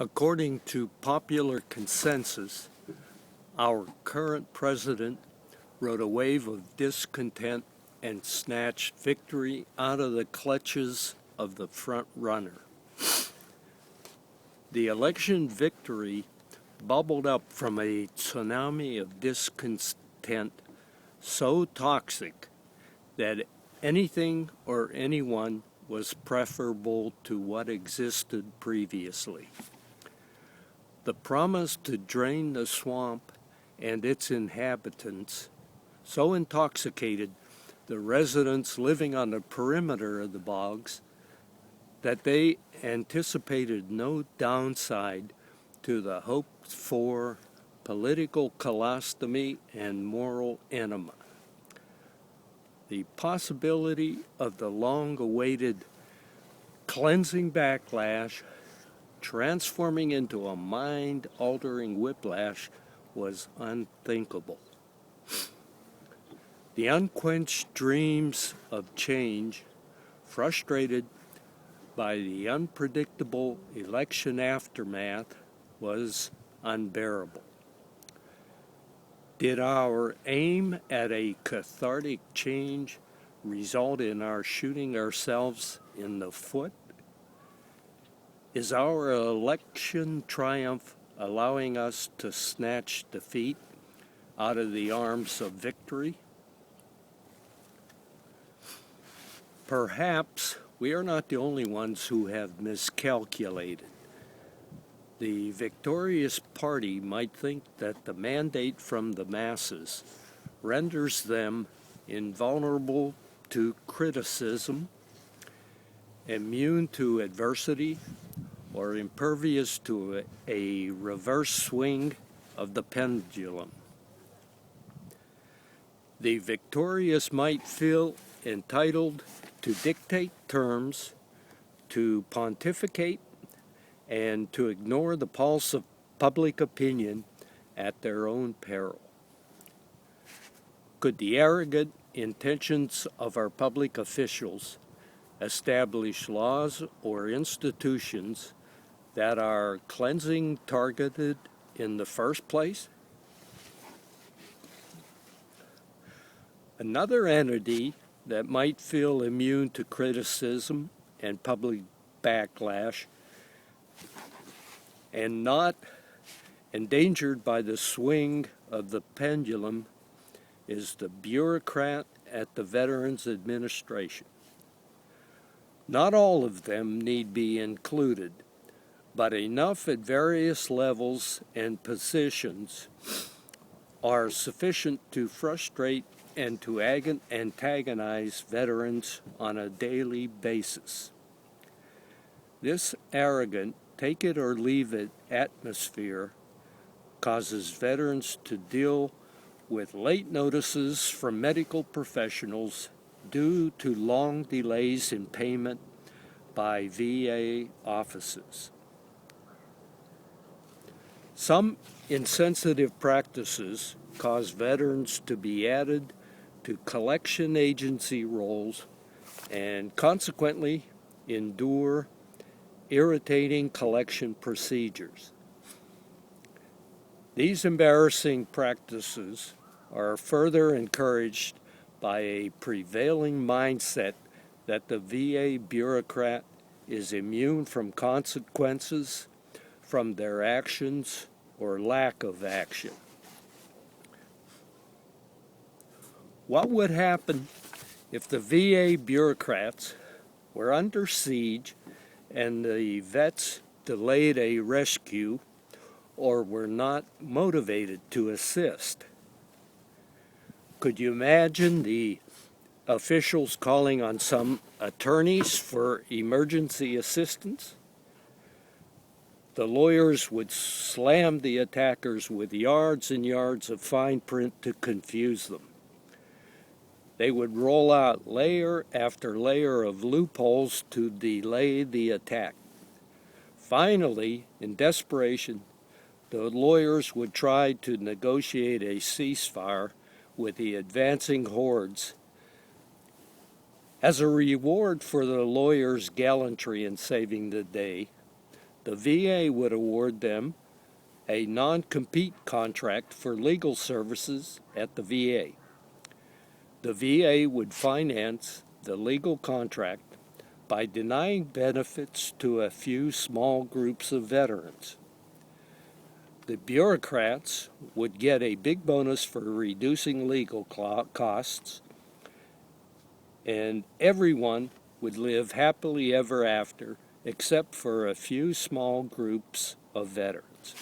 According to popular consensus, our current president rode a wave of discontent and snatched victory out of the clutches of the front runner. The election victory bubbled up from a tsunami of discontent so toxic that anything or anyone was preferable to what existed previously. The promise to drain the swamp and its inhabitants so intoxicated the residents living on the perimeter of the bogs that they anticipated no downside to the hoped-for political colostomy and moral enema. The possibility of the long-awaited cleansing backlash transforming into a mind-altering whiplash was unthinkable. The unquenched dreams of change, frustrated by the unpredictable election aftermath, was unbearable. Did our aim at a cathartic change result in our shooting ourselves in the foot? Is our election triumph allowing us to snatch defeat out of the arms of victory? Perhaps we are not the only ones who have miscalculated. The victorious party might think that the mandate from the masses renders them invulnerable to criticism, immune to adversity, or impervious to a reverse swing of the pendulum. The victorious might feel entitled to dictate terms, to pontificate, and to ignore the pulse of public opinion at their own peril. Could the arrogant intentions of our public officials establish laws or institutions that are cleansing targeted in the first place? Another entity that might feel immune to criticism and public backlash and not endangered by the swing of the pendulum is the bureaucrat at the Veterans Administration. Not all of them need be included, but enough at various levels and positions are sufficient to frustrate and to antagonize veterans on a daily basis. This arrogant, take it or leave it atmosphere causes veterans to deal with late notices from medical professionals due to long delays in payment by VA offices. Some insensitive practices cause veterans to be added to collection agency roles and consequently endure irritating collection procedures. These embarrassing practices are further encouraged by a prevailing mindset that the VA bureaucrat is immune from consequences from their actions or lack of action. What would happen if the VA bureaucrats were under siege and the vets delayed a rescue or were not motivated to assist? Could you imagine the officials calling on some attorneys for emergency assistance? The lawyers would slam the attackers with yards and yards of fine print to confuse them. They would roll out layer after layer of loopholes to delay the attack. Finally, in desperation, the lawyers would try to negotiate a ceasefire with the advancing hordes. As a reward for the lawyers' gallantry in saving the day, The VA would award them a non-compete contract for legal services at the VA. The VA would finance the legal contract by denying benefits to a few small groups of veterans. The bureaucrats would get a big bonus for reducing legal costs, and everyone would live happily ever after, except for a few small groups of veterans.